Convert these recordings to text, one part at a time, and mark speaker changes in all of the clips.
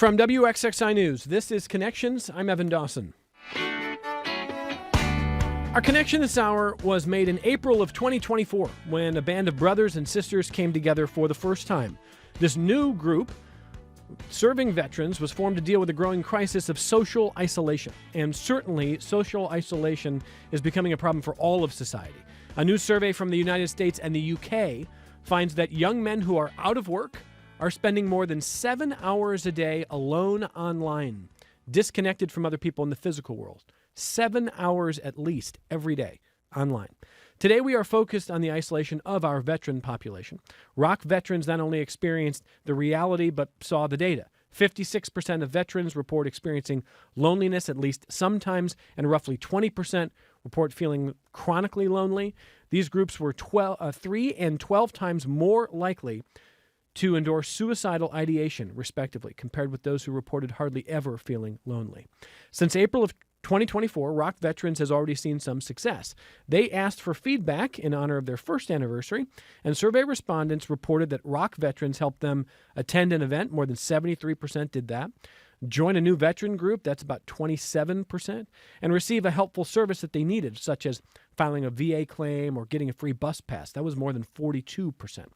Speaker 1: From WXXI News, this is Connections. I'm Evan Dawson. Our connection this hour was made in April of 2024 when a band of brothers and sisters came together for the first time. This new group, Serving Veterans, was formed to deal with the growing crisis of social isolation. And certainly, social isolation is becoming a problem for all of society. A new survey from the United States and the UK finds that young men who are out of work are spending more than 7 hours a day alone online, disconnected from other people in the physical world. 7 hours at least every day online. Today we are focused on the isolation of our veteran population. ROC veterans not only experienced the reality but saw the data. 56% of veterans report experiencing loneliness at least sometimes, and roughly 20% report feeling chronically lonely. These groups were 3 and 12 times more likely to endorse suicidal ideation, respectively, compared with those who reported hardly ever feeling lonely. Since April of 2024, ROC Veterans has already seen some success. They asked for feedback in honor of their first anniversary, and survey respondents reported that ROC Veterans helped them attend an event. More than 73% did that. Join a new veteran group, that's about 27%, and receive a helpful service that they needed, such as filing a VA claim or getting a free bus pass. That was more than 42%.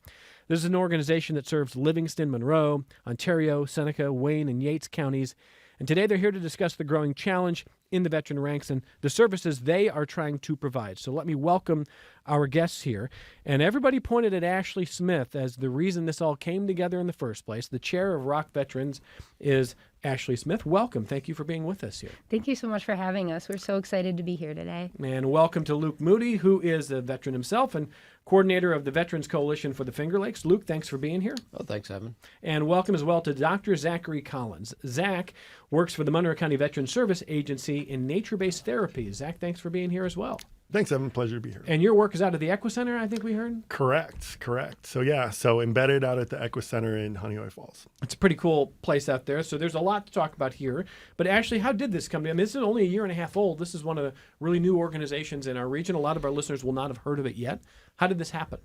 Speaker 1: This is an organization that serves Livingston, Monroe, Ontario, Seneca, Wayne, and Yates counties. And today they're here to discuss the growing challenge in the veteran ranks and the services they are trying to provide. So let me welcome our guests here. And everybody pointed at Ashley Smith as the reason this all came together in the first place. The chair of ROC Veterans is Ashley Smith. Welcome. Thank you for being with us here.
Speaker 2: Thank you so much for having us. We're so excited to be here today.
Speaker 1: And welcome to Luke Moody, who is a veteran himself and coordinator of the Veterans Coalition for the Finger Lakes. Luke, thanks for being here.
Speaker 3: Oh, thanks, Evan.
Speaker 1: And welcome as well to Dr. Zachary Collins. Zach works for the Monroe County Veterans Service Agency in nature-based therapy. Zach, thanks for being here as well.
Speaker 4: Thanks, Evan. Pleasure to be here.
Speaker 1: And your work is out of the Equicenter, I think we heard?
Speaker 4: Correct. So embedded out at the Equicenter in Honeoye Falls.
Speaker 1: It's a pretty cool place out there. So there's a lot to talk about here. But Ashley, how did this come to? I mean, this is only a year and a half old. This is one of the really new organizations in our region. A lot of our listeners will not have heard of it yet. How did this happen?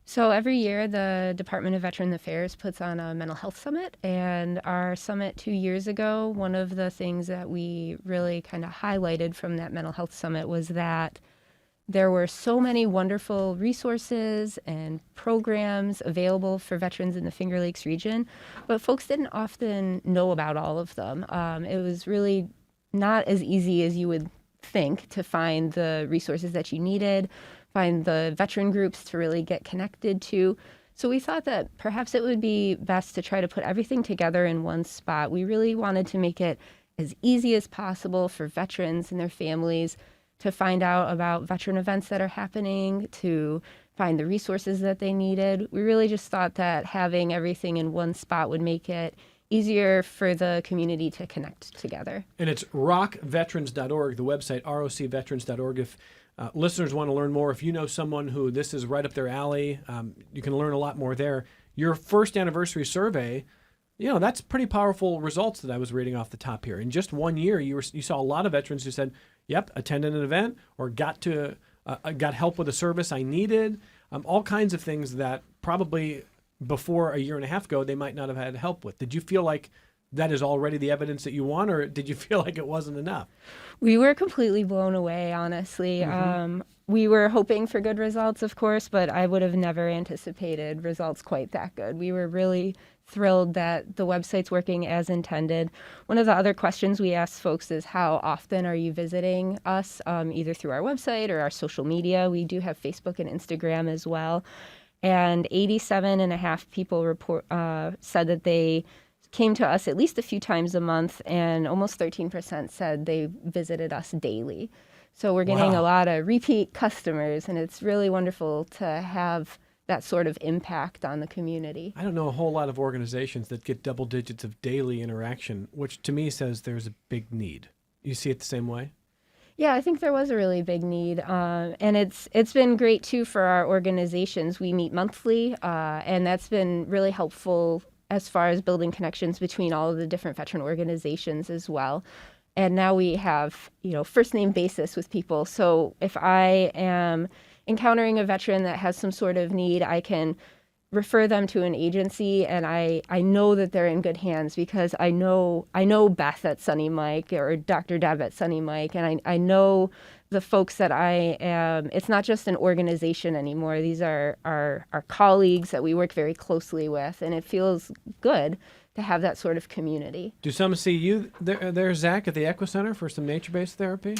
Speaker 2: So every year, the Department of Veteran Affairs puts on a mental health summit. And our summit 2 years ago, one of the things that we really kind of highlighted from that mental health summit was that there were so many wonderful resources and programs available for veterans in the Finger Lakes region, but folks didn't often know about all of them. It was really not as easy as you would think to find the resources that you needed, find the veteran groups to really get connected to. So we thought that perhaps it would be best to try to put everything together in one spot. We really wanted to make it as easy as possible for veterans and their families to find out about veteran events that are happening, to find the resources that they needed. We really just thought that having everything in one spot would make it easier for the community to connect together.
Speaker 1: And it's rocveterans.org, the website, rocveterans.org. If listeners want to learn more, if you know someone who this is right up their alley, you can learn a lot more there. Your first anniversary survey, that's pretty powerful results that I was reading off the top here. In just 1 year, you saw a lot of veterans who said, yep, attended an event or got help with a service I needed, all kinds of things that probably before a year and a half ago they might not have had help with. Did you feel like that is already the evidence that you want, or did you feel like it wasn't enough?
Speaker 2: We were completely blown away, honestly. Mm-hmm. We were hoping for good results, of course, but I would have never anticipated results quite that good. We were really thrilled that the website's working as intended. One of the other questions we asked folks is how often are you visiting us, either through our website or our social media. We do have Facebook and Instagram as well. And 87.5% people said that they came to us at least a few times a month, and almost 13% said they visited us daily. So we're getting a lot of repeat customers, and it's really wonderful to have that sort of impact on the community.
Speaker 1: I don't know a whole lot of organizations that get double digits of daily interaction, which to me says there's a big need. You see it the same way?
Speaker 2: Yeah, I think there was a really big need, and it's been great too for our organizations. We meet monthly, and that's been really helpful as far as building connections between all of the different veteran organizations as well. And now we have, first name basis with people. So if I am encountering a veteran that has some sort of need, I can refer them to an agency, and I know that they're in good hands because I know Beth at Sunny Mike or Dr. Deb at Sunny Mike, and I know the folks that I am. It's not just an organization anymore. These are our colleagues that we work very closely with, and it feels good to have that sort of community.
Speaker 1: Do some see you there, Zach, at the Equicenter for some nature-based therapy?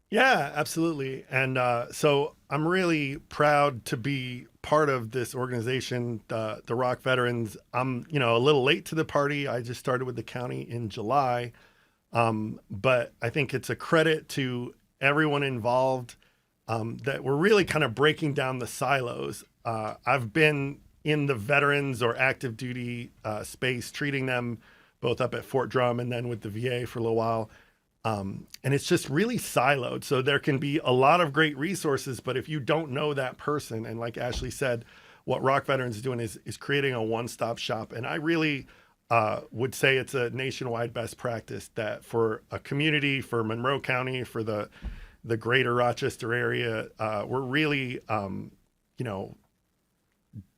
Speaker 4: Yeah, absolutely. And so I'm really proud to be part of this organization, the Rock Veterans. I'm, a little late to the party. I just started with the county in July. But I think it's a credit to everyone involved that we're really kind of breaking down the silos. I've been in the veterans or active duty space, treating them both up at Fort Drum and then with the VA for a little while. And it's just really siloed. So there can be a lot of great resources, but if you don't know that person, and like Ashley said, what Rock Veterans is doing is creating a one-stop shop. And I really would say it's a nationwide best practice that for a community, for Monroe County, for the greater Rochester area, we're really,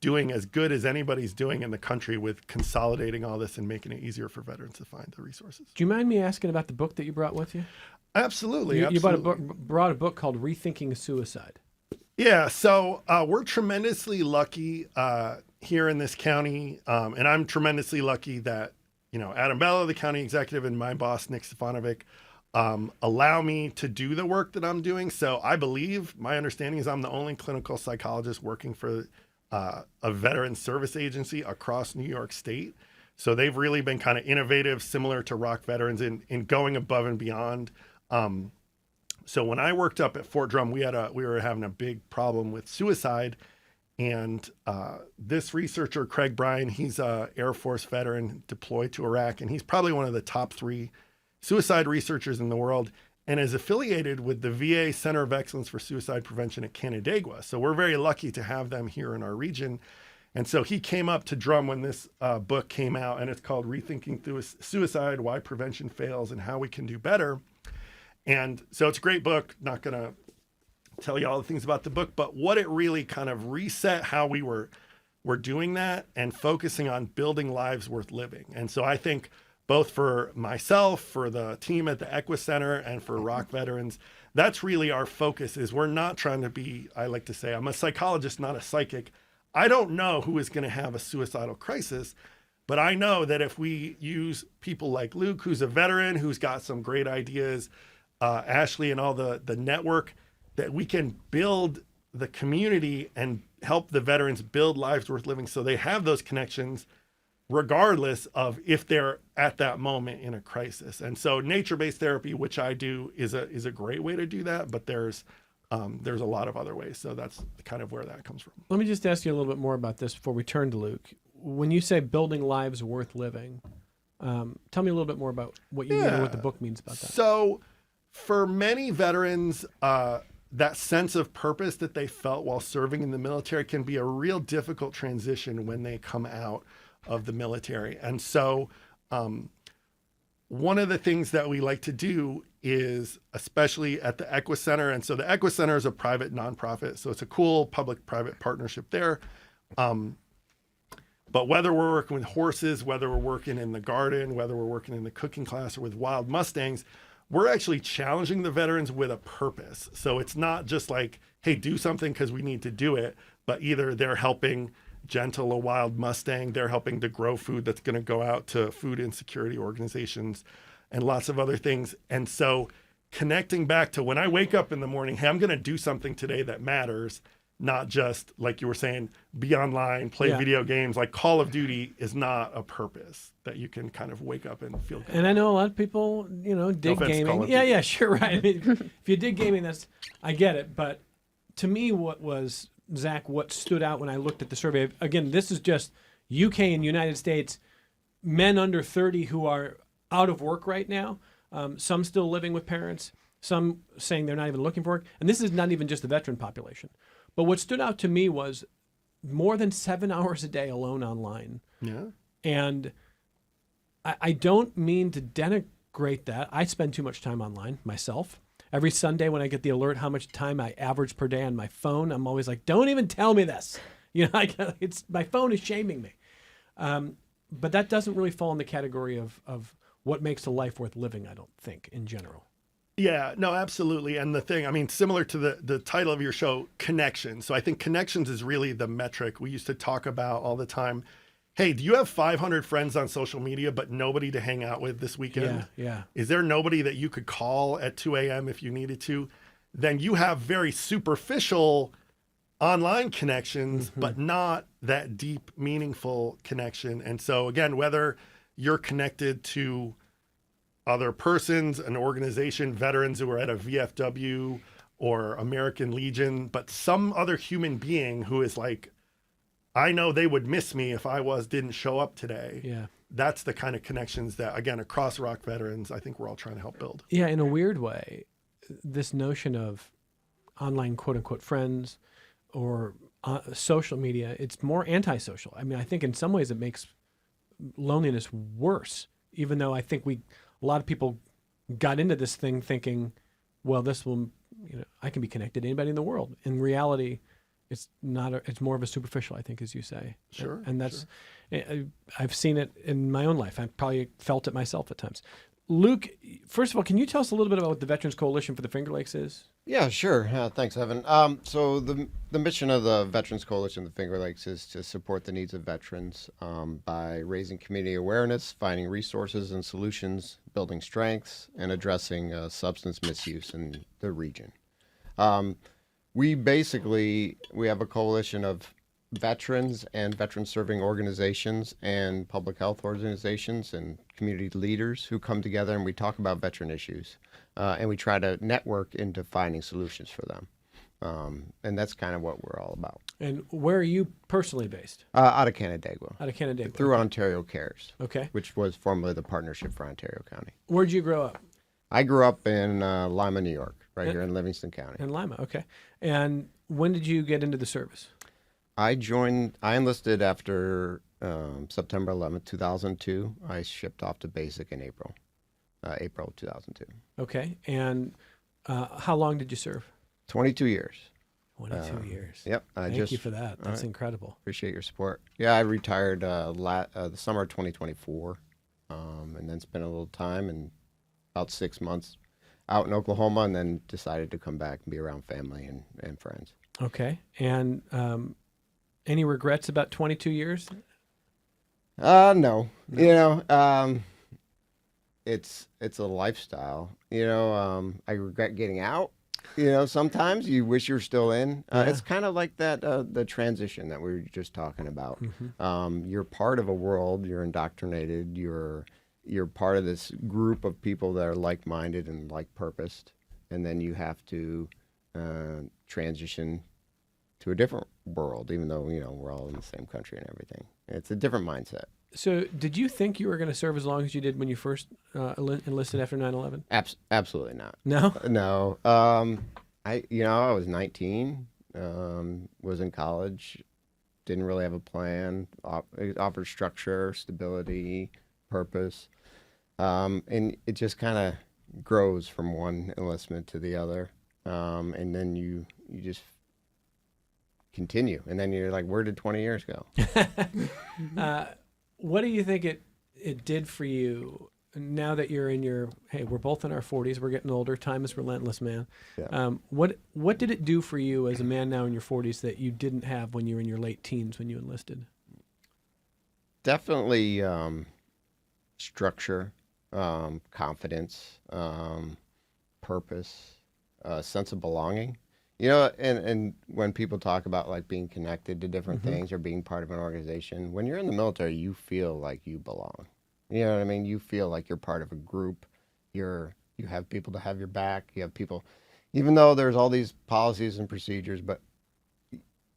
Speaker 4: doing as good as anybody's doing in the country with consolidating all this and making it easier for veterans to find the resources.
Speaker 1: Do you mind me asking about the book that you brought with you?
Speaker 4: Absolutely.
Speaker 1: You brought a book called Rethinking Suicide.
Speaker 4: Yeah, so we're tremendously lucky here in this county, and I'm tremendously lucky that, Adam Bello, the county executive, and my boss, Nick Stefanovic, allow me to do the work that I'm doing. So I believe, my understanding is I'm the only clinical psychologist working for a veteran service agency across New York State. So they've really been kind of innovative, similar to Rock Veterans in going above and beyond. So when I worked up at Fort Drum, we were having a big problem with suicide. And this researcher, Craig Bryan, he's a Air Force veteran deployed to Iraq, and he's probably one of the top 3 suicide researchers in the world, and is affiliated with the VA Center of Excellence for Suicide Prevention at Canandaigua. So we're very lucky to have them here in our region. And so he came up to Drum when this book came out, and it's called Rethinking Suicide, Why Prevention Fails and How We Can Do Better. And so it's a great book. Not going to tell you all the things about the book, but what it really kind of reset how we were doing that and focusing on building lives worth living. And so I think both for myself, for the team at the Equicenter, and for Rock Veterans, that's really our focus. Is we're not trying to be, I like to say, I'm a psychologist, not a psychic. I don't know who is going to have a suicidal crisis, but I know that if we use people like Luke, who's a veteran, who's got some great ideas, Ashley and all the network, that we can build the community and help the veterans build lives worth living so they have those connections regardless of if they're at that moment in a crisis. And so nature-based therapy, which I do, is a great way to do that, but there's a lot of other ways. So that's kind of where that comes from.
Speaker 1: Let me just ask you a little bit more about this before we turn to Luke. When you say building lives worth living, tell me a little bit more about what you mean and what the book means about that.
Speaker 4: So for many veterans, that sense of purpose that they felt while serving in the military can be a real difficult transition when they come out of the military. And so one of the things that we like to do is, especially at the Equicenter, and so the Equicenter is a private nonprofit, so it's a cool public-private partnership there. But whether we're working with horses, whether we're working in the garden, whether we're working in the cooking class or with wild Mustangs, we're actually challenging the veterans with a purpose. So it's not just like, hey, do something because we need to do it, but either they're helping gentle a wild Mustang, they're helping to grow food that's going to go out to food insecurity organizations and lots of other things. And so connecting back to when I wake up in the morning, hey, I'm going to do something today that matters, not just, like you were saying, be online, play video games. Like Call of Duty is not a purpose that you can kind of wake up and feel good.
Speaker 1: And I know a lot of people, dig gaming. Yeah, sure, right. I mean, if you dig gaming, I get it. But to me, what stood out when I looked at the survey, again, this is just UK and United States, men under 30 who are out of work right now, some still living with parents, some saying they're not even looking for work. And this is not even just the veteran population. But what stood out to me was more than 7 hours a day alone online.
Speaker 4: Yeah.
Speaker 1: And I don't mean to denigrate that. I spend too much time online myself. Every Sunday when I get the alert how much time I average per day on my phone, I'm always like, don't even tell me this. It's my phone is shaming me. But that doesn't really fall in the category of what makes a life worth living, I don't think, in general.
Speaker 4: Yeah, no, absolutely. And the thing, I mean, similar to the title of your show, connections. So I think connections is really the metric we used to talk about all the time. Hey, do you have 500 friends on social media, but nobody to hang out with this weekend?
Speaker 1: Yeah.
Speaker 4: Is there nobody that you could call at 2 a.m. if you needed to? Then you have very superficial online connections, but not that deep, meaningful connection. And so again, whether you're connected to other persons, an organization, veterans who are at a VFW or American Legion, but some other human being who is like, I know they would miss me if I didn't show up today.
Speaker 1: Yeah.
Speaker 4: That's the kind of connections that, again, across Rock Veterans, I think we're all trying to help build.
Speaker 1: Yeah, in a weird way, this notion of online quote unquote friends or social media, it's more antisocial. I mean, I think in some ways it makes loneliness worse, even though I think a lot of people got into this thing thinking, well, this will, I can be connected to anybody in the world. In reality, it's not. It's more of a superficial, I think, as you say.
Speaker 4: Sure.
Speaker 1: And that's, I've seen it in my own life. I've probably felt it myself at times. Luke, first of all, can you tell us a little bit about what the Veterans Coalition for the Finger Lakes is?
Speaker 3: Yeah, sure. Thanks, Evan. So the mission of the Veterans Coalition of the Finger Lakes is to support the needs of veterans by raising community awareness, finding resources and solutions, building strengths, and addressing substance misuse in the region. We have a coalition of veterans and veteran-serving organizations and public health organizations and community leaders who come together and we talk about veteran issues. And we try to network into finding solutions for them. And that's kind of what we're all about.
Speaker 1: And where are you personally based?
Speaker 3: Out of Canandaigua.
Speaker 1: Out of Canandaigua.
Speaker 3: Through Ontario Cares.
Speaker 1: Okay.
Speaker 3: Which was formerly the Partnership for Ontario County.
Speaker 1: Where'd you grow up?
Speaker 3: I grew up in Lima, New York, here in Livingston County.
Speaker 1: In Lima, okay. And when did you get into the service?
Speaker 3: I enlisted after September 11th, 2002. I shipped off to basic in April of 2002.
Speaker 1: Okay. And how long did you serve?
Speaker 3: 22 years.
Speaker 1: 22 years.
Speaker 3: Yep.
Speaker 1: Thank you for that. That's
Speaker 3: right.
Speaker 1: incredible.
Speaker 3: Appreciate your support. Yeah, I retired the summer of 2024, and then spent a little time and about 6 months out in Oklahoma, and then decided to come back and be around family and friends.
Speaker 1: Okay. And any regrets about 22 years?
Speaker 3: No. It's a lifestyle. I regret getting out. Sometimes you wish you're still in. It's kind of like that the transition that we were just talking about. You're part of a world. You're indoctrinated. You're part of this group of people that are like-minded and like-purposed, and then you have to transition to a different world, even though we're all in the same country and everything. It's a different mindset.
Speaker 1: So did you think you were going to serve as long as you did when you first enlisted after 9/11?
Speaker 3: Absolutely not.
Speaker 1: No?
Speaker 3: No. I was 19, was in college, didn't really have a plan, offered structure, stability, purpose. And it just kind of grows from one enlistment to the other. And then you just continue. And then you're like, where did 20 years go?
Speaker 1: What do you think it did for you now that you're in we're both in our 40s, we're getting older, time is relentless, man.
Speaker 3: Yeah.
Speaker 1: What did it do for you as a man now in your 40s that you didn't have when you were in your late teens when you enlisted?
Speaker 3: Definitely structure, confidence, purpose, sense of belonging. And when people talk about like being connected to different things or being part of an organization, when you're in the military, you feel like you belong. You know what I mean? You feel like you're part of a group. You have people to have your back. You have people, even though there's all these policies and procedures, but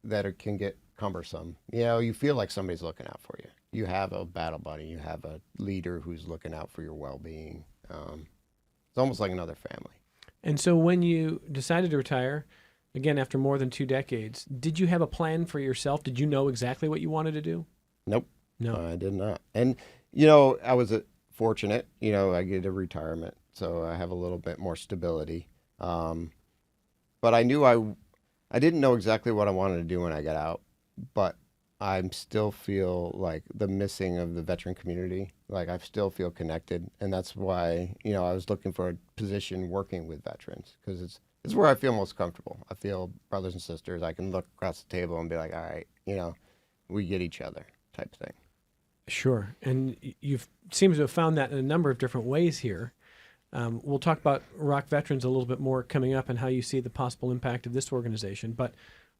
Speaker 3: that can get cumbersome. You feel like somebody's looking out for you. You have a battle buddy. You have a leader who's looking out for your well-being. It's almost like another family.
Speaker 1: And so when you decided to retire, again, after more than 2 decades, did you have a plan for yourself? Did you know exactly what you wanted to do?
Speaker 3: Nope.
Speaker 1: No.
Speaker 3: I did not. And, I was fortunate, I get a retirement, so I have a little bit more stability. But I knew I didn't know exactly what I wanted to do when I got out. but I still feel like the missing of the veteran community. Like I still feel connected, and that's why I was looking for a position working with veterans because it's where I feel most comfortable. I feel brothers and sisters. I can look across the table and be like, all right, we get each other type thing.
Speaker 1: Sure. And you've seems to have found that in a number of different ways here. We'll talk about Rock Veterans a little bit more coming up and how you see the possible impact of this organization. But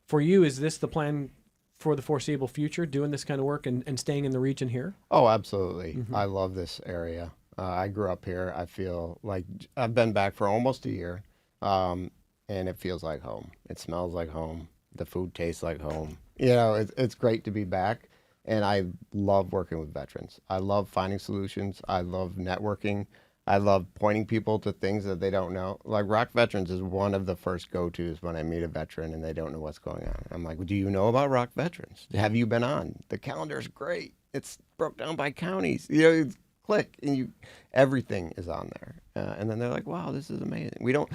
Speaker 1: for you, is this the plan for the foreseeable future, doing this kind of work and staying in the region here?
Speaker 3: Oh, absolutely. I love this area. I grew up here. I feel like I've been back for almost a year, and it feels like home. It smells like home. The food tastes like home. It's great to be back, and I love working with veterans. I love finding solutions. I love networking. I love pointing people to things that they don't know. Like Rock Veterans is one of the first go-tos when I meet a veteran and they don't know what's going on. I'm like, do you know about Rock Veterans? Have you been on? The calendar is great. It's broke down by counties. You click and everything is on there. And then they're like, wow, this is amazing. We don't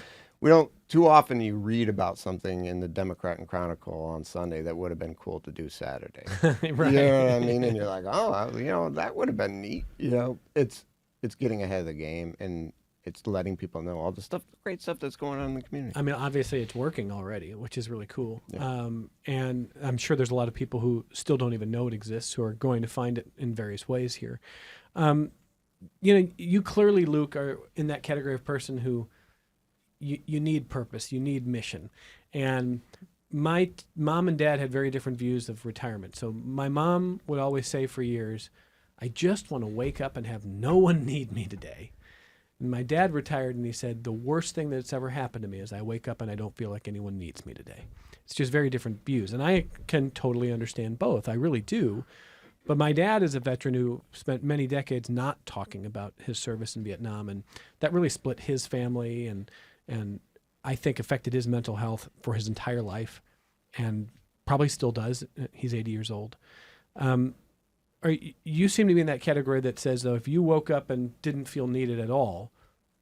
Speaker 3: too often you read about something in the Democrat and Chronicle on Sunday that would have been cool to do Saturday.
Speaker 1: Right.
Speaker 3: You know what I mean? And you're like, oh, that would have been neat. It's getting ahead of the game, and it's letting people know all the great stuff that's going on in the community.
Speaker 1: I mean, obviously it's working already, which is really cool.
Speaker 3: Yeah.
Speaker 1: And I'm sure there's a lot of people who still don't even know it exists who are going to find it in various ways here. You clearly, Luke, are in that category of person who you need purpose, you need mission. And my mom and dad had very different views of retirement. So my mom would always say for years, I just want to wake up and have no one need me today. And my dad retired and he said, the worst thing that's ever happened to me is I wake up and I don't feel like anyone needs me today. It's just very different views. And I can totally understand both. I really do. But my dad is a veteran who spent many decades not talking about his service in Vietnam. And that really split his family and I think affected his mental health for his entire life and probably still does. He's 80 years old. You seem to be in that category that says, though, if you woke up and didn't feel needed at all,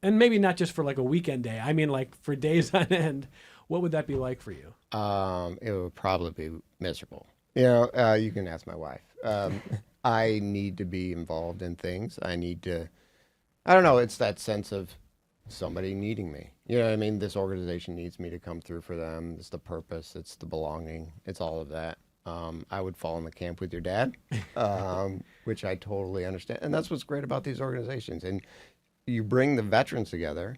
Speaker 1: and maybe not just for like a weekend day, I mean like for days on end, what would that be like for you?
Speaker 3: It would probably be miserable. You can ask my wife. I need to be involved in things. I don't know, it's that sense of somebody needing me. You know what I mean? This organization needs me to come through for them. It's the purpose. It's the belonging. It's all of that. I would fall in the camp with your dad, which I totally understand. And that's what's great about these organizations. And you bring the veterans together,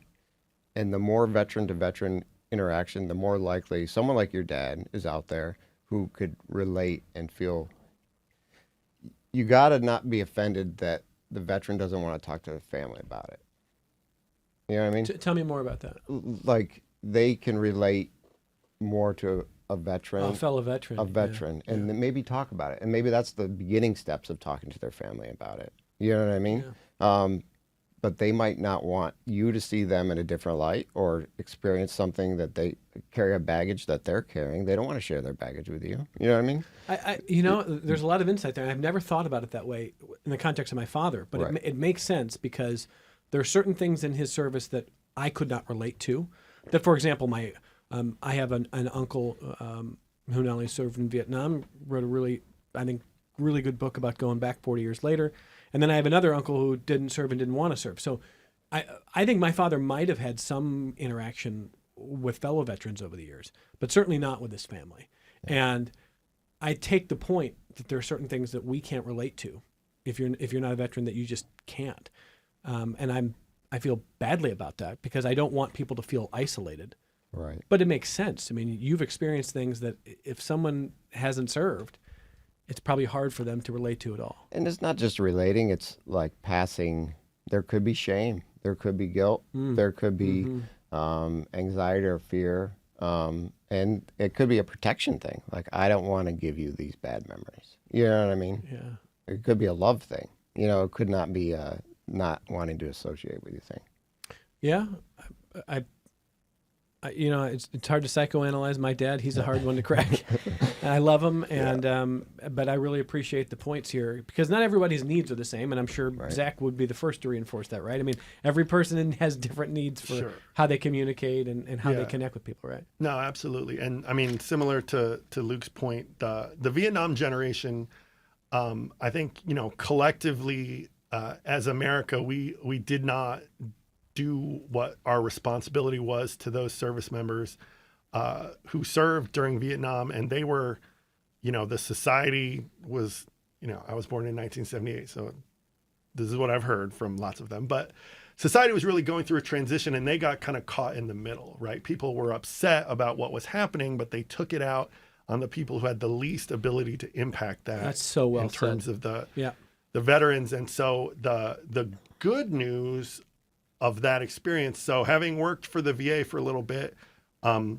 Speaker 3: and the more veteran-to-veteran interaction, the more likely someone like your dad is out there who could relate and feel. You got to not be offended that the veteran doesn't want to talk to the family about it. You know what I mean?
Speaker 1: Tell me more about that.
Speaker 3: Like they can relate more to a veteran,
Speaker 1: A fellow veteran. Yeah.
Speaker 3: and then maybe talk about it. And maybe that's the beginning steps of talking to their family about it. You know what I mean?
Speaker 1: Yeah.
Speaker 3: But they might not want you to see them in a different light or experience something that they carry a baggage that they're carrying. They don't want to share their baggage with you. You know what I mean?
Speaker 1: There's a lot of insight there. And I've never thought about it that way in the context of my father, but
Speaker 3: Right.
Speaker 1: it makes sense because there are certain things in his service that I could not relate to. That, for example, I have an uncle who not only served in Vietnam, wrote a really good book about going back 40 years later. And then I have another uncle who didn't serve and didn't want to serve. So I think my father might have had some interaction with fellow veterans over the years, but certainly not with his family. And I take the point that there are certain things that we can't relate to if you're not a veteran, that you just can't. And I feel badly about that because I don't want people to feel isolated.
Speaker 3: Right.
Speaker 1: But it makes sense. I mean, you've experienced things that if someone hasn't served, it's probably hard for them to relate to at all.
Speaker 3: And it's not just relating, it's like passing. There could be shame. There could be guilt. There could be anxiety or fear. And it could be a protection thing. Like, I don't want to give you these bad memories. You know what I mean?
Speaker 1: Yeah.
Speaker 3: It could be a love thing. It could not be a not wanting to associate with you thing.
Speaker 1: Yeah. It's hard to psychoanalyze my dad. He's a hard one to crack. And I love him, but I really appreciate the points here because not everybody's needs are the same, and I'm sure Zach would be the first to reinforce that, right? I mean, every person has different needs for how they communicate and how they connect with people, right?
Speaker 4: No, absolutely. And I mean, similar to Luke's point, the Vietnam generation, I think, collectively as America, we did not do what our responsibility was to those service members who served during Vietnam. And they were, the society was, I was born in 1978. So this is what I've heard from lots of them. But society was really going through a transition and they got kind of caught in the middle, right? People were upset about what was happening, but they took it out on the people who had the least ability to impact that.
Speaker 1: That's so well
Speaker 4: in terms
Speaker 1: said.
Speaker 4: of the veterans. And so the good news of that experience. So having worked for the VA for a little bit, the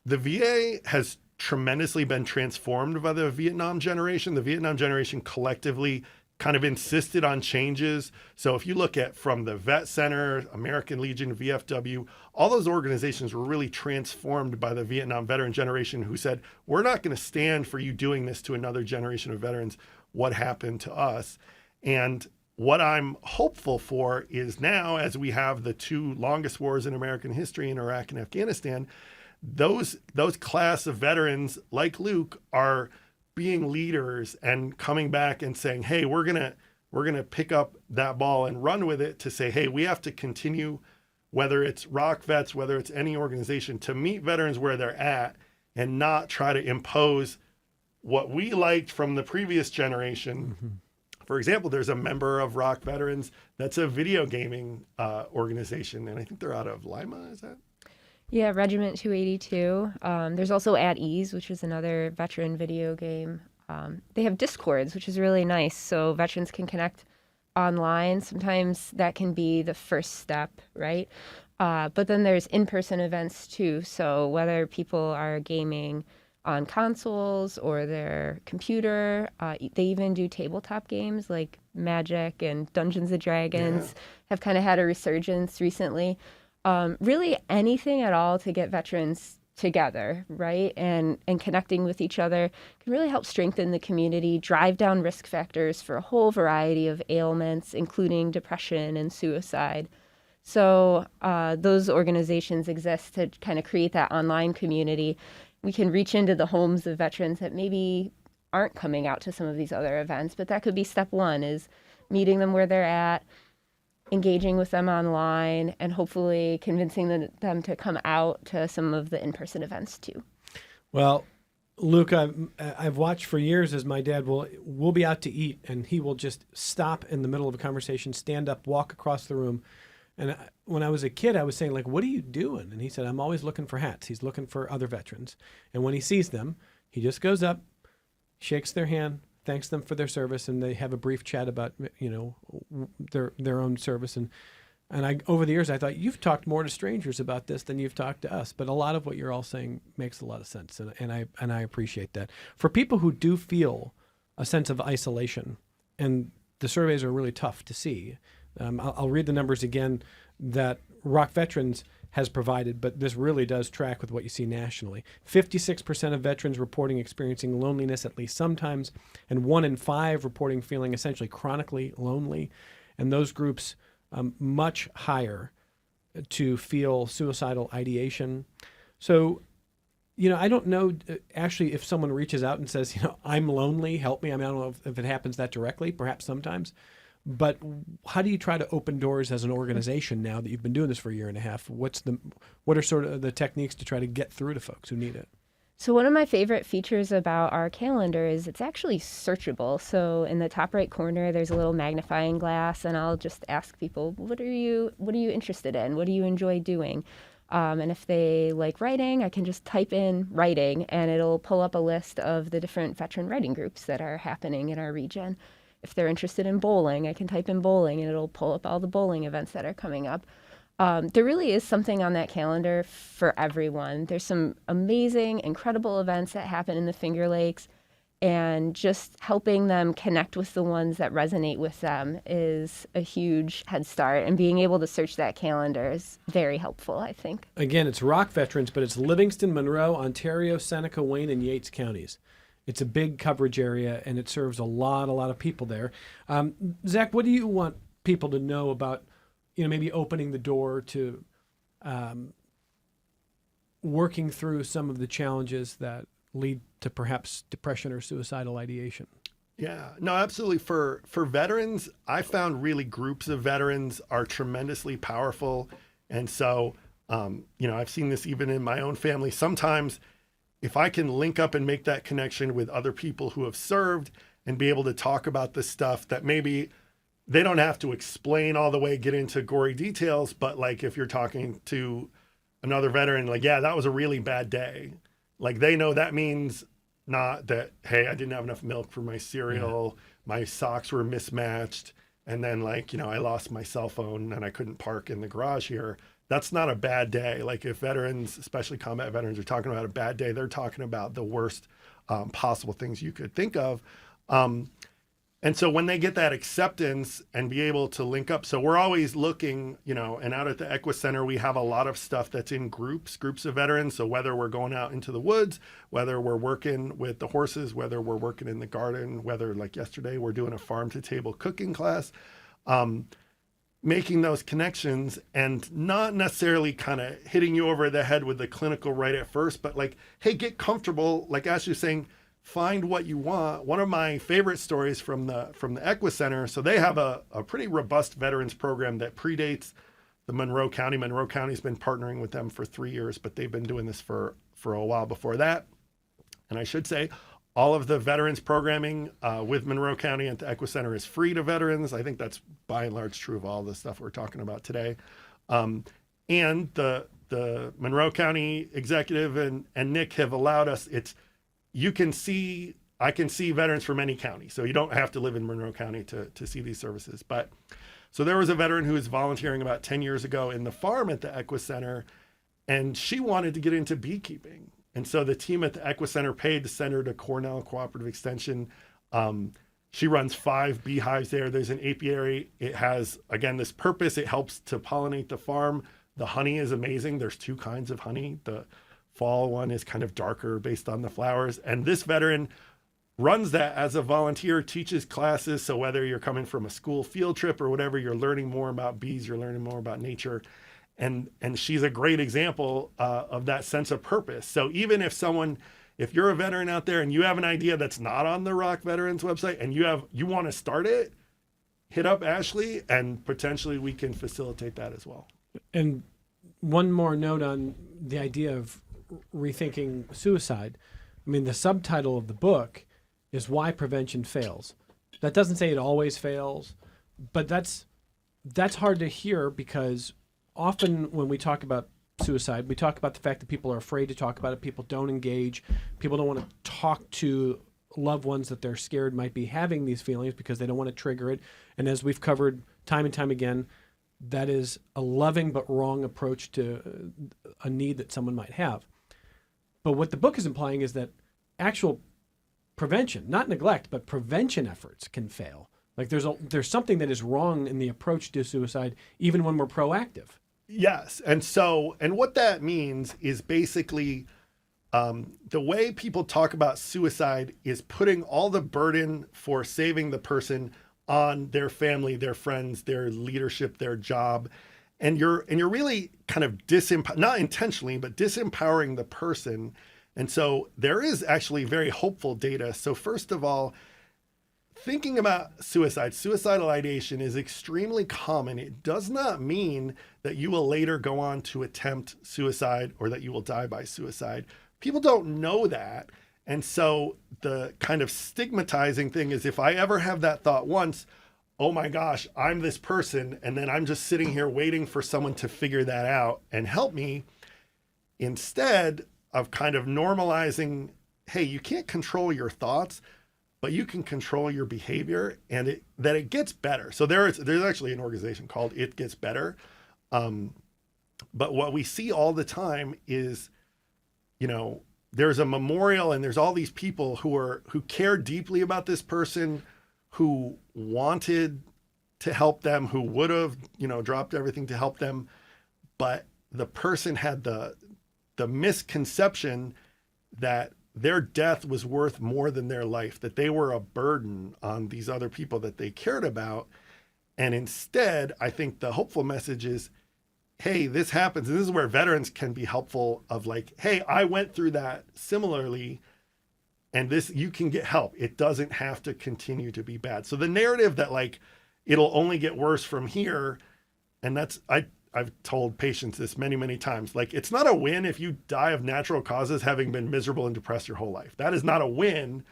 Speaker 4: VA has tremendously been transformed by the Vietnam generation. The Vietnam generation collectively kind of insisted on changes. So if you look at from the Vet Center, American Legion, VFW, all those organizations were really transformed by the Vietnam veteran generation who said, we're not going to stand for you doing this to another generation of veterans. What happened to us? And what I'm hopeful for is now, as we have the two longest wars in American history in Iraq and Afghanistan, those class of veterans like Luke are being leaders and coming back and saying, hey, we're gonna pick up that ball and run with it to say, hey, we have to continue, whether it's Rock Vets, whether it's any organization, to meet veterans where they're at and not try to impose what we liked from the previous generation. Mm-hmm. For example, there's a member of Rock Veterans that's a video gaming organization, and I think they're out of Lima, is that?
Speaker 2: Yeah, Regiment 282. There's also At Ease, which is another veteran video game. They have Discords, which is really nice, so veterans can connect online. Sometimes that can be the first step, right? But then there's in-person events too, so whether people are gaming on consoles or their computer. They even do tabletop games like Magic and Dungeons and Dragons have kind of had a resurgence recently. Really anything at all to get veterans together, right? And connecting with each other can really help strengthen the community, drive down risk factors for a whole variety of ailments, including depression and suicide. So those organizations exist to kind of create that online community. We can reach into the homes of veterans that maybe aren't coming out to some of these other events, but that could be step one, is meeting them where they're at, engaging with them online, and hopefully convincing them to come out to some of the in-person events too.
Speaker 1: Well, Luke, I've watched for years as my dad will be out to eat and he will just stop in the middle of a conversation, stand up, walk across the room. And when I was a kid, I was saying, like, what are you doing? And he said, I'm always looking for hats. He's looking for other veterans. And when he sees them, he just goes up, shakes their hand, thanks them for their service, and they have a brief chat about, their own service. And I over the years, I thought, you've talked more to strangers about this than you've talked to us. But a lot of what you're all saying makes a lot of sense, and I appreciate that. For people who do feel a sense of isolation, and the surveys are really tough to see, I'll read the numbers again that Rock Veterans has provided, but this really does track with what you see nationally. 56% of veterans reporting experiencing loneliness at least sometimes, and 1 in 5 reporting feeling essentially chronically lonely. And those groups much higher to feel suicidal ideation. So, I don't know actually if someone reaches out and says, I'm lonely, help me. I mean, I don't know if it happens that directly, perhaps sometimes. But how do you try to open doors as an organization now that you've been doing this for a year and a half? What are sort of the techniques to try to get through to folks who need it?
Speaker 2: So one of my favorite features about our calendar is it's actually searchable. So in the top right corner, there's a little magnifying glass, and I'll just ask people, what are you interested in? What do you enjoy doing? And if they like writing, I can just type in writing, and it'll pull up a list of the different veteran writing groups that are happening in our region. If they're interested in bowling, I can type in bowling, and it'll pull up all the bowling events that are coming up. There really is something on that calendar for everyone. There's some amazing, incredible events that happen in the Finger Lakes, And just helping them connect with the ones that resonate with them is a huge head start. And being able to search that calendar is very helpful, I think.
Speaker 1: Again, it's Rock Veterans, but it's Livingston, Monroe, Ontario, Seneca, Wayne, and Yates counties. It's a big coverage area, and it serves a lot of people there. Zach, what do you want people to know about, maybe opening the door to working through some of the challenges that lead to perhaps depression or suicidal ideation?
Speaker 4: Yeah, no, absolutely. For veterans, I found really groups of veterans are tremendously powerful. And so, I've seen this even in my own family. Sometimes if I can link up and make that connection with other people who have served and be able to talk about this stuff that maybe they don't have to explain all the way, get into gory details, but like if you're talking to another veteran, like, yeah, that was a really bad day. Like they know that means not that, hey, I didn't have enough milk for my cereal, my socks were mismatched, and then I lost my cell phone and I couldn't park in the garage here. That's not a bad day. Like if veterans, especially combat veterans, are talking about a bad day, they're talking about the worst possible things you could think of. And so when they get that acceptance and be able to link up, so we're always looking, and out at the Equus Center, we have a lot of stuff that's in groups of veterans. So whether we're going out into the woods, whether we're working with the horses, whether we're working in the garden, whether like yesterday, we're doing a farm to table cooking class, making those connections and not necessarily kind of hitting you over the head with the clinical right at first, but like, hey, get comfortable. Like Ashley was saying, find what you want. One of my favorite stories from the Equus Center. So they have a pretty robust veterans program that predates the Monroe County. Monroe County's been partnering with them for 3 years, but they've been doing this for a while before that. And I should say all of the veterans programming with Monroe County at the Equus Center is free to veterans. I think that's by and large true of all the stuff we're talking about today. And the Monroe County executive and Nick have allowed us, I can see veterans from any county. So you don't have to live in Monroe County to see these services. But so there was a veteran who was volunteering about 10 years ago in the farm at the Equus Center, and she wanted to get into beekeeping. And so the team at the Equus Center paid to send her to Cornell Cooperative Extension. She runs 5 beehives there. There's an apiary. It has, again, this purpose. It helps to pollinate the farm. The honey is amazing. There's 2 kinds of honey. The fall one is kind of darker based on the flowers. And this veteran runs that as a volunteer, teaches classes. So whether you're coming from a school field trip or whatever, you're learning more about bees, you're learning more about nature. And she's a great example of that sense of purpose. So even if you're a veteran out there and you have an idea that's not on the Rock Veterans website and you want to start it, hit up Ashley and potentially we can facilitate that as well.
Speaker 1: And one more note on the idea of rethinking suicide. I mean, the subtitle of the book is Why Prevention Fails. That doesn't say it always fails, but that's hard to hear because often when we talk about suicide, we talk about the fact that people are afraid to talk about it. People don't engage. People don't want to talk to loved ones that they're scared might be having these feelings because they don't want to trigger it. And as we've covered time and time again, that is a loving but wrong approach to a need that someone might have. But what the book is implying is that actual prevention, not neglect, but prevention efforts can fail. Like there's something that is wrong in the approach to suicide, even when we're proactive.
Speaker 4: Yes. And what that means is basically the way people talk about suicide is putting all the burden for saving the person on their family, their friends, their leadership, their job. And you're really kind of not intentionally, but disempowering the person. And so there is actually very hopeful data. So first of all, thinking about suicidal ideation is extremely common. It does not mean that you will later go on to attempt suicide or that you will die by suicide. People don't know that. And so the kind of stigmatizing thing is if I ever have that thought once, oh my gosh, I'm this person, and then I'm just sitting here waiting for someone to figure that out and help me, instead of kind of normalizing, hey, you can't control your thoughts, but you can control your behavior, and it gets better. So there's actually an organization called It Gets Better. But what we see all the time is, there's a memorial and there's all these people who care deeply about this person, who wanted to help them, who would have, dropped everything to help them. But the person had the misconception that their death was worth more than their life, that they were a burden on these other people that they cared about. And instead, I think the hopeful message is, hey, this happens. And this is where veterans can be helpful of like, hey, I went through that similarly, and this, you can get help. It doesn't have to continue to be bad. So the narrative that like, it'll only get worse from here. And that's, I've told patients this many, many times. Like, it's not a win if you die of natural causes having been miserable and depressed your whole life. That is not a win.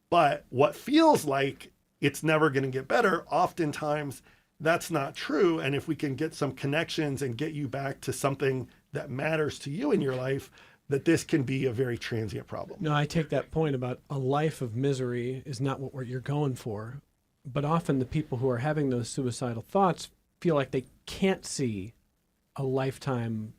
Speaker 4: But what feels like it's never going to get better, oftentimes that's not true. And if we can get some connections and get you back to something that matters to you in your life, that this can be a very transient problem.
Speaker 1: No, I take that point about a life of misery is not what you're going for. But often the people who are having those suicidal thoughts feel like they can't see a lifetime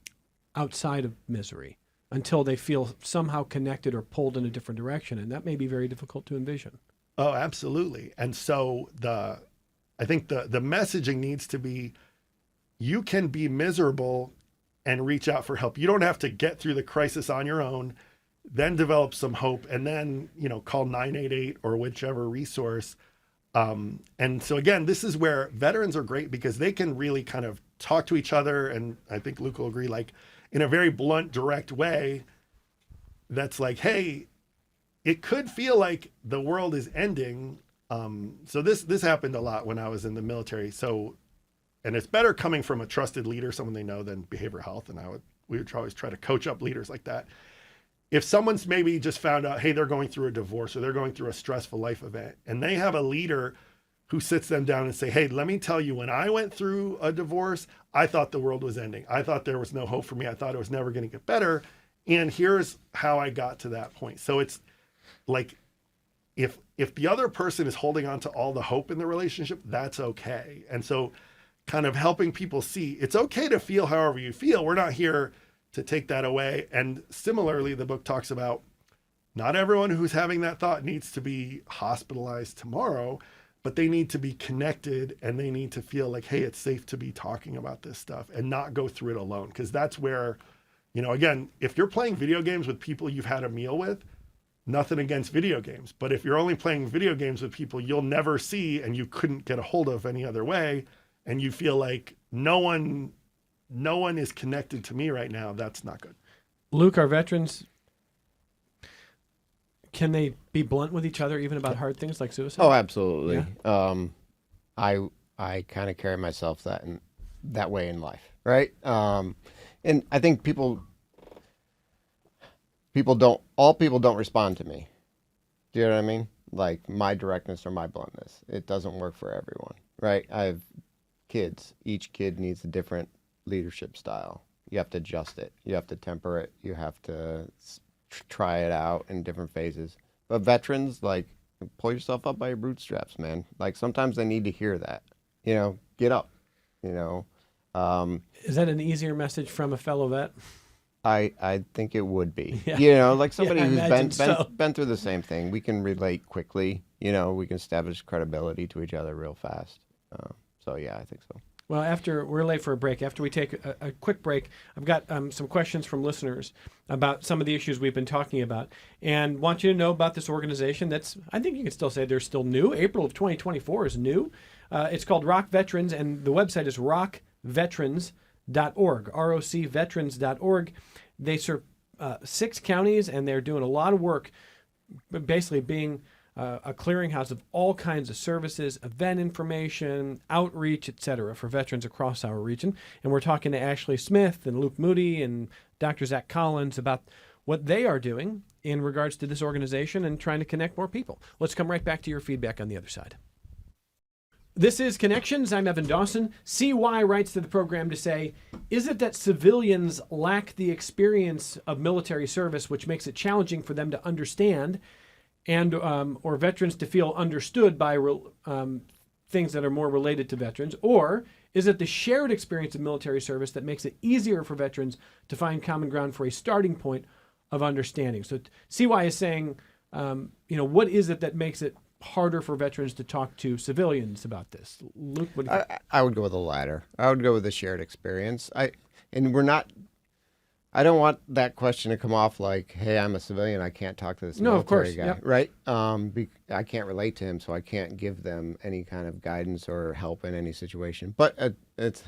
Speaker 1: outside of misery until they feel somehow connected or pulled in a different direction. And that may be very difficult to envision.
Speaker 4: Oh, absolutely. And so I think the messaging needs to be, you can be miserable and reach out for help. You don't have to get through the crisis on your own, then develop some hope, and then, call 988 or whichever resource. And so again, this is where veterans are great because they can really kind of talk to each other. And I think Luke will agree, like in a very blunt, direct way, that's like, hey, it could feel like the world is ending. So this happened a lot when I was in the military. So, and it's better coming from a trusted leader, someone they know, than behavioral health. And we would always try to coach up leaders like that. If someone's maybe just found out, hey, they're going through a divorce or they're going through a stressful life event, and they have a leader who sits them down and say, hey, let me tell you, when I went through a divorce, I thought the world was ending. I thought there was no hope for me. I thought it was never going to get better. And here's how I got to that point. So it's like, if the other person is holding on to all the hope in the relationship, that's okay. And so kind of helping people see it's okay to feel however you feel. We're not here to take that away. And similarly, the book talks about not everyone who's having that thought needs to be hospitalized tomorrow, but they need to be connected and they need to feel like, hey, it's safe to be talking about this stuff and not go through it alone. Because that's where, again, if you're playing video games with people you've had a meal with, nothing against video games. But if you're only playing video games with people you'll never see and you couldn't get a hold of any other way, and you feel like no one is connected to me right now, that's not good.
Speaker 1: Luke, our veterans, can they be blunt with each other even about hard things like suicide?
Speaker 3: Oh, absolutely.
Speaker 1: Yeah.
Speaker 3: I kind of carry myself that way in life, right? And I think people don't respond to me. Do you know what I mean? Like my directness or my bluntness. It doesn't work for everyone, right? I have kids. Each kid needs a different leadership style. You have to adjust it. You have to temper it. You have to try it out in different phases. But veterans, like, pull yourself up by your bootstraps, man. Like, sometimes they need to hear that. Get up.
Speaker 1: Is that an easier message from a fellow vet?
Speaker 3: I think it would be.
Speaker 1: Yeah.
Speaker 3: Like somebody
Speaker 1: Yeah,
Speaker 3: who's
Speaker 1: so.
Speaker 3: been through the same thing. We can relate quickly. We can establish credibility to each other real fast. So yeah, I think so.
Speaker 1: Well, we're late for a break. After we take a quick break, I've got some questions from listeners about some of the issues we've been talking about, and want you to know about this organization that's, I think you can still say they're still new. April of 2024 is new. It's called Rock Veterans, and the website is rockveterans.org, rocveterans.org. They serve 6 counties, and they're doing a lot of work, basically being a clearinghouse of all kinds of services, event information, outreach, etc., for veterans across our region. And we're talking to Ashley Smith and Luke Moody and Dr. Zach Collins about what they are doing in regards to this organization and trying to connect more people. Let's come right back to your feedback on the other side. This is Connections. I'm Evan Dawson. CY writes to the program to say, is it that civilians lack the experience of military service, which makes it challenging for them to understand and or veterans to feel understood by things that are more related to veterans? Or is it the shared experience of military service that makes it easier for veterans to find common ground for a starting point of understanding. So CY is saying, what is it that makes it harder for veterans to talk to civilians about this? Luke, what do you think?
Speaker 3: I would go with the latter. I would go with the shared experience. I don't want that question to come off like, "Hey, I'm a civilian. I can't talk to this
Speaker 1: No, of
Speaker 3: military
Speaker 1: course,
Speaker 3: guy,"
Speaker 1: yep.
Speaker 3: right? I can't relate to him, so I can't give them any kind of guidance or help in any situation. But it's,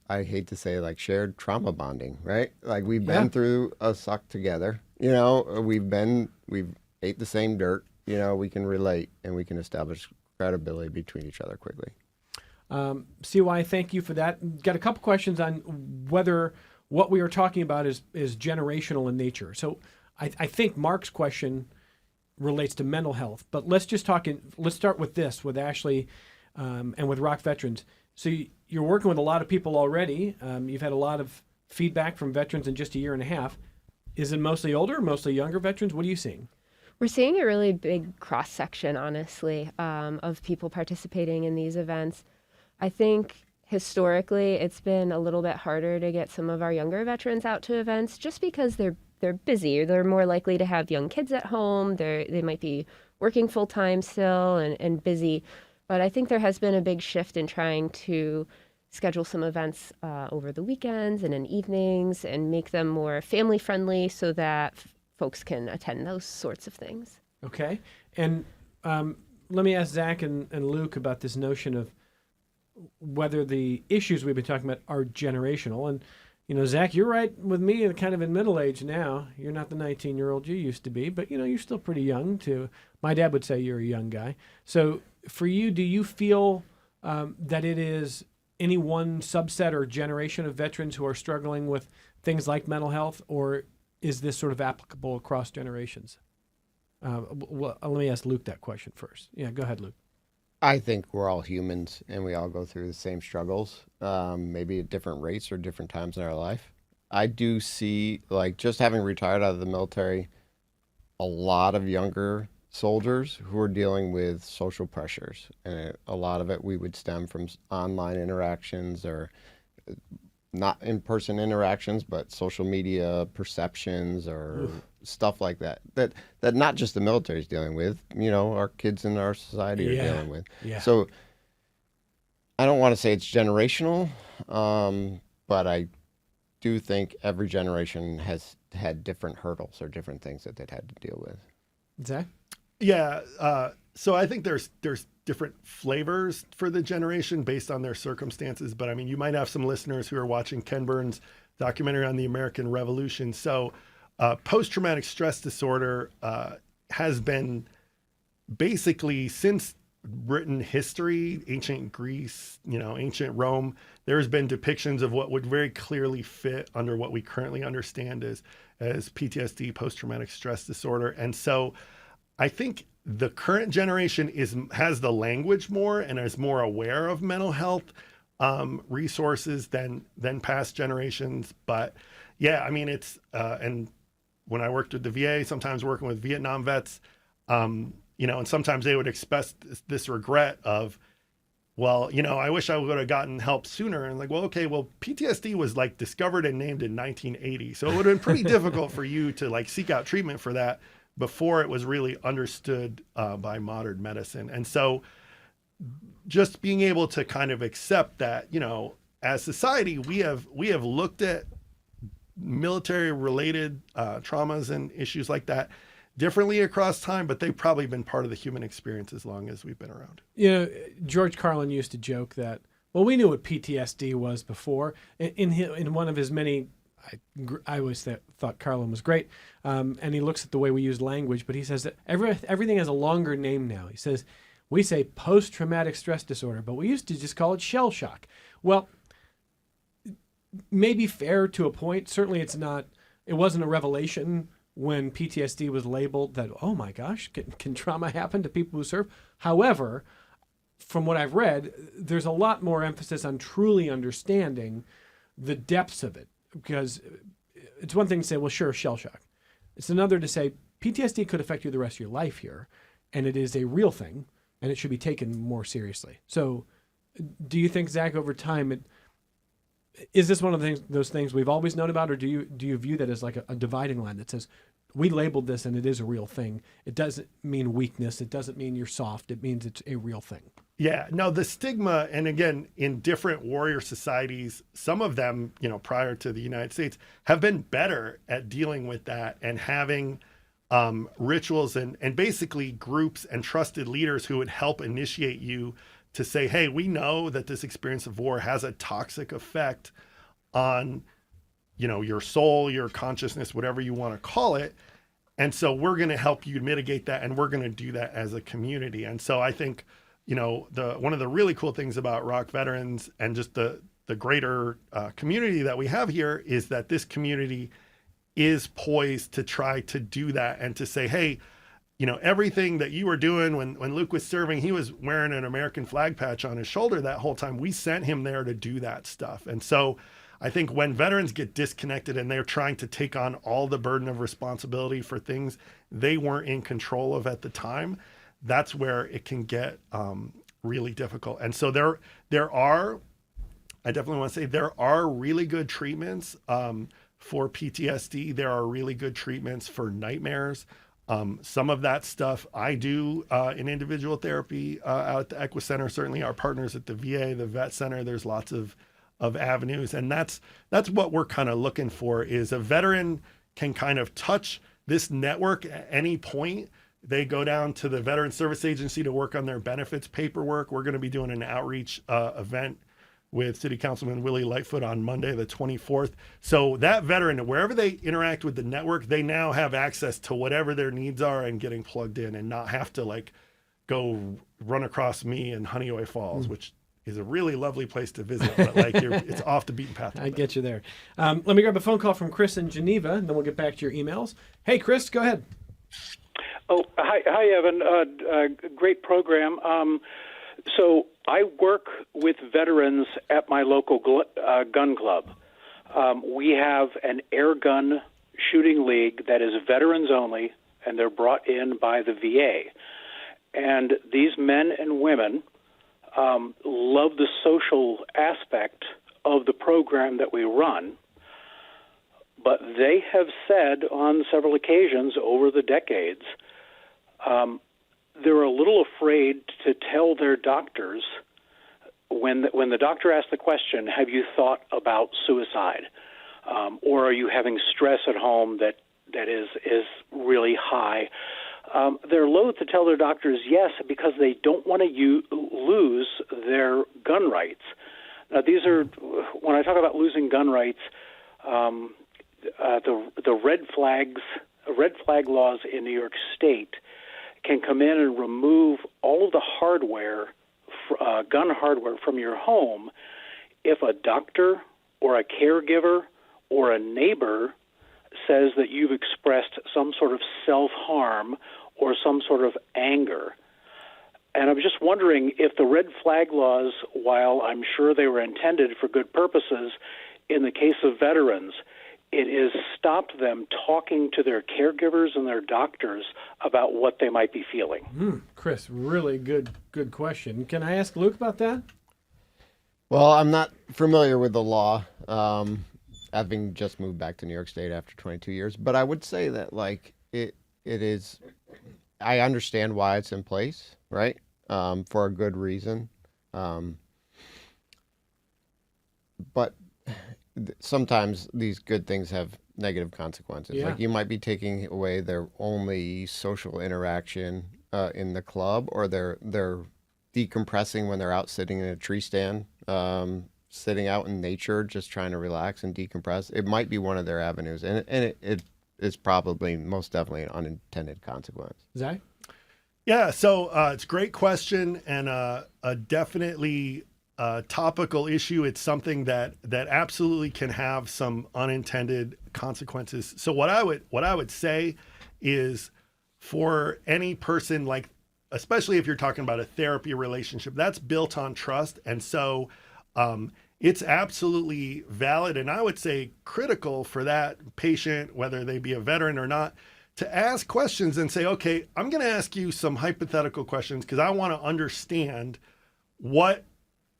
Speaker 3: I hate to say, like shared trauma bonding, right? Like we've been through a suck together. We've ate the same dirt. We can relate and we can establish credibility between each other quickly.
Speaker 1: CY, thank you for that. Got a couple questions on whether what we are talking about is generational in nature. So I think Mark's question relates to mental health, but let's start with this, with Ashley and with Rock Veterans. So you're working with a lot of people already. You've had a lot of feedback from veterans in just a year and a half. Is it mostly older, mostly younger veterans? What are you seeing?
Speaker 2: We're seeing a really big cross section, honestly, of people participating in these events. I think historically it's been a little bit harder to get some of our younger veterans out to events just because they're busy. They're more likely to have young kids at home. They might be working full time still and busy. But I think there has been a big shift in trying to schedule some events over the weekends and in evenings and make them more family friendly so that folks can attend those sorts of things.
Speaker 1: Okay. And let me ask Zach and Luke about this notion of whether the issues we've been talking about are generational. And, Zach, you're right with me, kind of in middle age now. You're not the 19-year-old you used to be, but, you're still pretty young too. My dad would say you're a young guy. So for you, do you feel that it is any one subset or generation of veterans who are struggling with things like mental health, or is this sort of applicable across generations? Let me ask Luke that question first. Yeah, go ahead, Luke.
Speaker 3: I think we're all humans and we all go through the same struggles, maybe at different rates or different times in our life. I do see, like, just having retired out of the military, a lot of younger soldiers who are dealing with social pressures. And a lot of it we would stem from online interactions or not in-person interactions, but social media perceptions or stuff like that not just the military is dealing with, our kids in our society are dealing with.
Speaker 1: Yeah.
Speaker 3: So I don't want to say it's generational, but I do think every generation has had different hurdles or different things that they've had to deal with.
Speaker 1: Zach?
Speaker 4: Yeah. So I think there's different flavors for the generation based on their circumstances. But I mean, you might have some listeners who are watching Ken Burns' documentary on the American Revolution. So post-traumatic stress disorder has been basically since written history, ancient Greece, ancient Rome, there's been depictions of what would very clearly fit under what we currently understand as PTSD, post-traumatic stress disorder. And so I think the current generation has the language more and is more aware of mental health resources than past generations. But yeah, I mean, it's and when I worked with the VA, sometimes working with Vietnam vets, and sometimes they would express this regret of, well, I wish I would have gotten help sooner. And like, well, okay, well, PTSD was like discovered and named in 1980. So it would have been pretty difficult for you to like seek out treatment for that before it was really understood by modern medicine. And so just being able to kind of accept that, as society, we have looked at military related traumas and issues like that differently across time, but they've probably been part of the human experience as long as we've been around.
Speaker 1: George Carlin used to joke that, well, we knew what PTSD was before. In one of his many, I always thought Carlin was great, and he looks at the way we use language, but he says that everything has a longer name now. He says, we say post-traumatic stress disorder, but we used to just call it shell shock. Well, maybe fair to a point. Certainly it wasn't a revelation when PTSD was labeled that, oh my gosh, can trauma happen to people who serve? However, from what I've read, there's a lot more emphasis on truly understanding the depths of it, because it's one thing to say, well, sure, shell shock. It's another to say PTSD could affect you the rest of your life here, and it is a real thing, and it should be taken more seriously. So do you think, Zach, over time, Is this one of those things we've always known about, or do you view that as like a dividing line that says we labeled this and it is a real thing? It doesn't mean weakness. It doesn't mean you're soft. It means it's a real thing.
Speaker 4: Yeah, no, the stigma, and again, in different warrior societies, some of them, prior to the United States, have been better at dealing with that and having rituals and basically groups and trusted leaders who would help initiate you to say, hey, we know that this experience of war has a toxic effect on, your soul, your consciousness, whatever you want to call it. And so we're going to help you mitigate that, and we're going to do that as a community. And so I think, one of the really cool things about ROC Veterans and just the greater community that we have here is that this community is poised to try to do that and to say, hey, everything that you were doing when Luke was serving, he was wearing an American flag patch on his shoulder that whole time. We sent him there to do that stuff. And so I think when veterans get disconnected and they're trying to take on all the burden of responsibility for things they weren't in control of at the time, that's where it can get really difficult. And so there are, I definitely want to say, there are really good treatments for PTSD. There are really good treatments for nightmares. Some of that stuff I do in individual therapy out at the Equa Center. Certainly our partners at the VA, the Vet Center, there's lots of avenues. And that's what we're kind of looking for, is a veteran can kind of touch this network at any point. They go down to the Veteran Service Agency to work on their benefits paperwork. We're going to be doing an outreach event with City Councilman Willie Lightfoot on Monday, the 24th. So that veteran, wherever they interact with the network, they now have access to whatever their needs are and getting plugged in, and not have to go run across me in Honeyway Falls, which is a really lovely place to visit, but it's off the beaten path.
Speaker 1: I get you there. Let me grab a phone call from Chris in Geneva, and then we'll get back to your emails. Hey, Chris, go ahead.
Speaker 5: Oh, hi, Evan. Great program. So I work with veterans at my local gun club. We have an air gun shooting league that is veterans only, and they're brought in by the VA. And these men and women love the social aspect of the program that we run. But they have said on several occasions over the decades, they're a little afraid to tell their doctors when the doctor asks the question, have you thought about suicide? Or are you having stress at home that is really high? They're loath to tell their doctors yes, because they don't want to lose their gun rights. Now, these are, when I talk about losing gun rights, the red flag laws in New York State can come in and remove all of the hardware, gun hardware, from your home if a doctor or a caregiver or a neighbor says that you've expressed some sort of self-harm or some sort of anger. And I'm just wondering if the red flag laws, while I'm sure they were intended for good purposes, in the case of veterans, it has stopped them talking to their caregivers and their doctors about what they might be feeling.
Speaker 1: Chris, really good question. Can I ask Luke about that?
Speaker 3: Well, I'm not familiar with the law, having just moved back to New York State after 22 years. But I would say that it is. I understand why it's in place, right? For a good reason. But sometimes these good things have negative consequences.
Speaker 1: Yeah.
Speaker 3: Like you might be taking away their only social interaction in the club, or they're decompressing when they're out sitting in a tree stand, sitting out in nature, just trying to relax and decompress. It might be one of their avenues, and it is probably most definitely an unintended consequence.
Speaker 1: Zach?
Speaker 4: Yeah, so it's a great question, and a definitely topical issue. It's something that absolutely can have some unintended consequences. So what I would say is, for any person, especially if you're talking about a therapy relationship, that's built on trust, and so it's absolutely valid, and I would say critical for that patient, whether they be a veteran or not, to ask questions and say, okay, I'm going to ask you some hypothetical questions because I want to understand what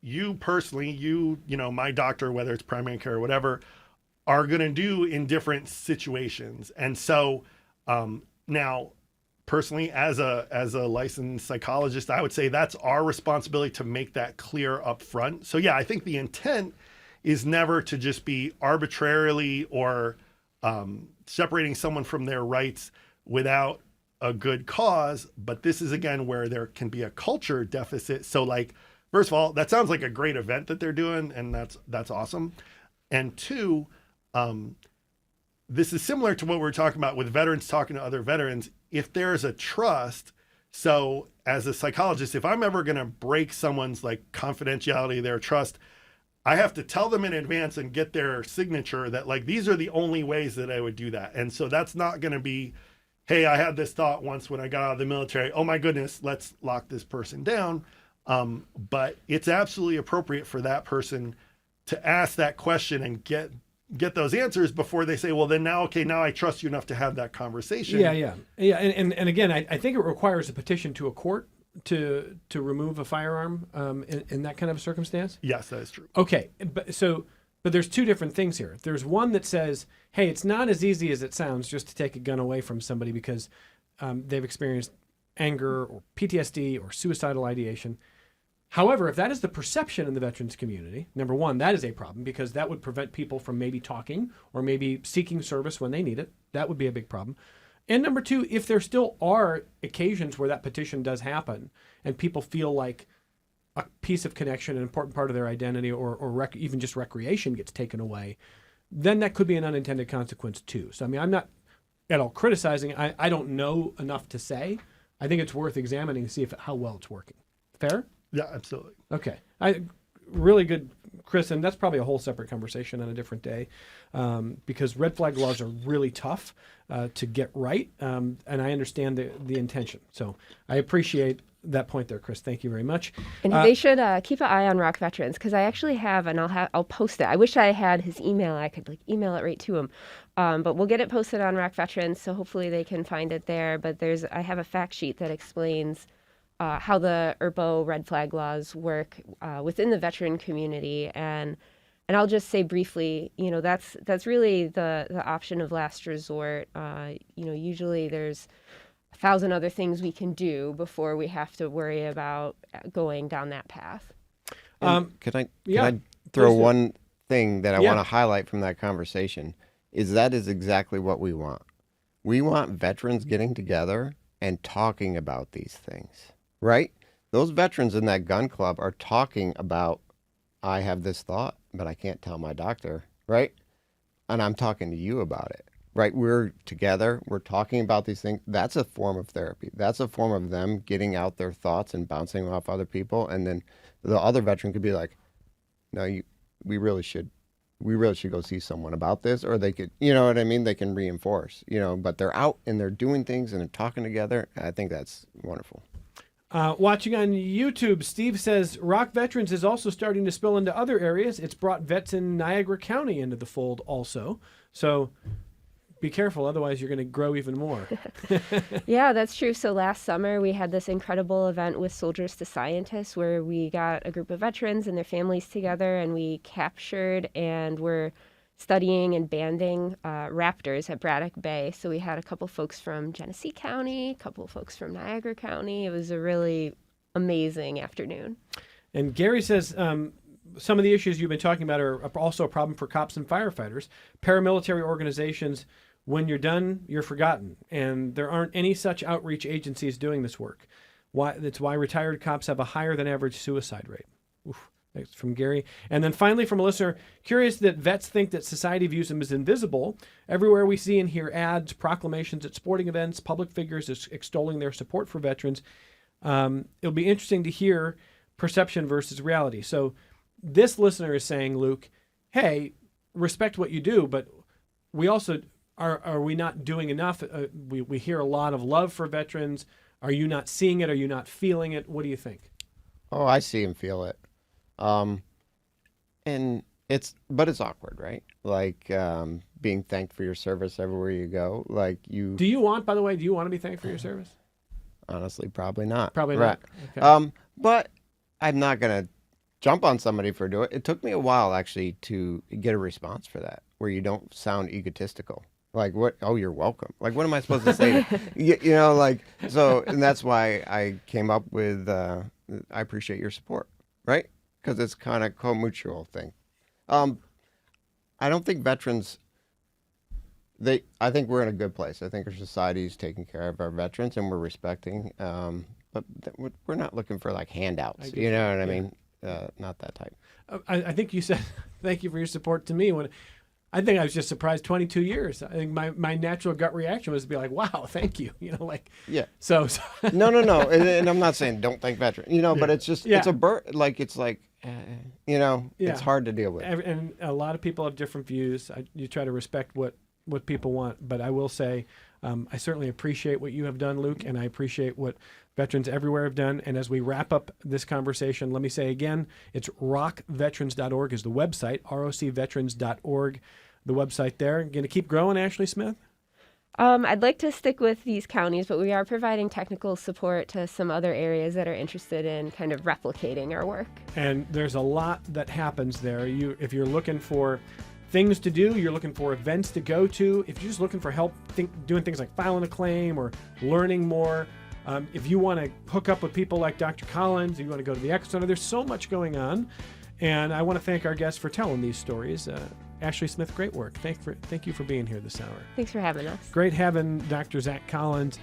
Speaker 4: you personally, my doctor, whether it's primary care or whatever, are going to do in different situations. And so now, personally, as a licensed psychologist, I would say that's our responsibility to make that clear up front. So yeah, I think the intent is never to just be arbitrarily or separating someone from their rights without a good cause. But this is, again, where there can be a culture deficit. So like, first of all, that sounds like a great event that they're doing, and that's awesome. And two, this is similar to what we're talking about with veterans talking to other veterans. If there's a trust, so as a psychologist, if I'm ever going to break someone's like confidentiality, their trust, I have to tell them in advance and get their signature that like, these are the only ways that I would do that. And so that's not going to be, hey, I had this thought once when I got out of the military, oh my goodness, let's lock this person down. But it's absolutely appropriate for that person to ask that question and get those answers before they say, well, then now I trust you enough to have that conversation.
Speaker 1: Yeah. And again, I think it requires a petition to a court to remove a firearm in that kind of a circumstance.
Speaker 4: Yes, that is true.
Speaker 1: Okay, but there's two different things here. There's one that says, hey, it's not as easy as it sounds just to take a gun away from somebody because they've experienced anger or PTSD or suicidal ideation. However, if that is the perception in the veterans community, number one, that is a problem because that would prevent people from maybe talking or maybe seeking service when they need it. That would be a big problem. And number two, if there still are occasions where that petition does happen and people feel like a piece of connection, an important part of their identity or even just recreation gets taken away, then that could be an unintended consequence too. So, I mean, I'm not at all criticizing. I don't know enough to say. I think it's worth examining to see how well it's working. Fair?
Speaker 4: Yeah, absolutely.
Speaker 1: Okay. Really good, Chris, and that's probably a whole separate conversation on a different day because red flag laws are really tough to get right, and I understand the intention. So I appreciate that point there, Chris. Thank you very much.
Speaker 2: And they should keep an eye on Rock Veterans because I actually have, and I'll post it. I wish I had his email. I could like email it right to him, but we'll get it posted on Rock Veterans, so hopefully they can find it there. But I have a fact sheet that explains how the ERPO red flag laws work within the veteran community, and I'll just say briefly, that's really the option of last resort. Usually there's 1,000 other things we can do before we have to worry about going down that path.
Speaker 3: Can I throw one thing that I want to highlight from that conversation is exactly what we want. We want veterans getting together and talking about these things. Right? Those veterans in that gun club are talking about, I have this thought, but I can't tell my doctor, right? And I'm talking to you about it, right? We're together, we're talking about these things. That's a form of therapy. That's a form of them getting out their thoughts and bouncing off other people. And then the other veteran could be like, no, we really should go see someone about this, or they could, you know what I mean? They can reinforce, but they're out and they're doing things and they're talking together. I think that's wonderful.
Speaker 1: Watching on YouTube, Steve says Rock Veterans is also starting to spill into other areas. It's brought vets in Niagara County into the fold also. So be careful, otherwise you're going to grow even more.
Speaker 2: Yeah, that's true. So last summer we had this incredible event with Soldiers to Scientists where we got a group of veterans and their families together and we captured and were studying and banding raptors at Braddock Bay. So we had a couple folks from Genesee County, a couple folks from Niagara County. It was a really amazing afternoon.
Speaker 1: And Gary says some of the issues you've been talking about are also a problem for cops and firefighters. Paramilitary organizations, when you're done, you're forgotten. And there aren't any such outreach agencies doing this work. That's why retired cops have a higher than average suicide rate. Oof. Thanks from Gary. And then finally from a listener, curious that vets think that society views them as invisible. Everywhere we see and hear ads, proclamations at sporting events, public figures extolling their support for veterans. It'll be interesting to hear perception versus reality. So this listener is saying, Luke, hey, respect what you do, but we also, are we not doing enough? We hear a lot of love for veterans. Are you not seeing it? Are you not feeling it? What do you think?
Speaker 3: Oh, I see and feel it. And it's awkward, right? Like, being thanked for your service everywhere you go. Like
Speaker 1: do you want to be thanked for your service?
Speaker 3: Honestly, probably not.
Speaker 1: Probably
Speaker 3: right.
Speaker 1: not. Okay.
Speaker 3: But I'm not going to jump on somebody for doing it. It took me a while actually to get a response for that, where you don't sound egotistical. Like, what? Oh, you're welcome. Like, what am I supposed to say? You know, like, so, and that's why I came up with, I appreciate your support, right? Because it's kind of co-mutual thing. I don't think veterans, I think we're in a good place. I think our society is taking care of our veterans and we're respecting, but we're not looking for like handouts, you know what I mean? Not that type.
Speaker 1: I think you said thank you for your support to me when I think I was just surprised 22 years. I think my natural gut reaction was to be like, wow, thank you. You know, like,
Speaker 3: yeah.
Speaker 1: So
Speaker 3: no. And I'm not saying don't thank veterans, you know, but it's just, it's a like, it's like, you know, it's hard to deal with.
Speaker 1: And a lot of people have different views. You try to respect what people want. But I will say, I certainly appreciate what you have done, Luke, and I appreciate what veterans everywhere have done. And as we wrap up this conversation, let me say again, it's rockveterans.org is the website, rocveterans.org, the website there. Going to keep growing, Ashley Smith?
Speaker 2: I'd like to stick with these counties, but we are providing technical support to some other areas that are interested in kind of replicating our work.
Speaker 1: And there's a lot that happens there. If you're looking for things to do, you're looking for events to go to, if you're just looking for help doing things like filing a claim or learning more, if you want to hook up with people like Dr. Collins, if you want to go to the Echo Center, there's so much going on. And I want to thank our guests for telling these stories. Ashley Smith, great work. Thank you for being here this hour.
Speaker 2: Thanks for having us.
Speaker 1: Great having Dr. Zach Collins,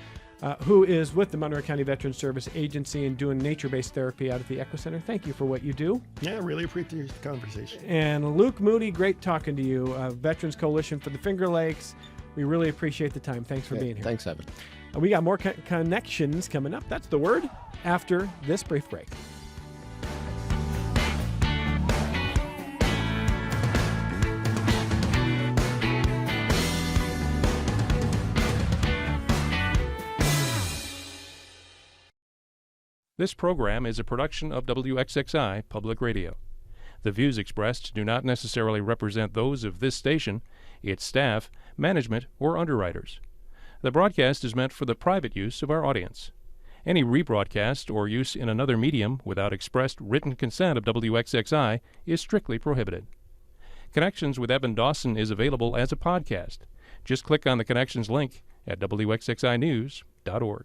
Speaker 1: who is with the Monroe County Veterans Service Agency and doing nature-based therapy out at the Echo Center. Thank you for what you do.
Speaker 4: Yeah, really appreciate the conversation.
Speaker 1: And Luke Moody, great talking to you. Veterans Coalition for the Finger Lakes. We really appreciate the time. Thanks for being here.
Speaker 3: Thanks, Evan.
Speaker 1: We got more connections coming up. That's the word after this brief break.
Speaker 6: This program is a production of WXXI Public Radio. The views expressed do not necessarily represent those of this station, its staff, management, or underwriters. The broadcast is meant for the private use of our audience. Any rebroadcast or use in another medium without expressed written consent of WXXI is strictly prohibited. Connections with Evan Dawson is available as a podcast. Just click on the Connections link at WXXInews.org.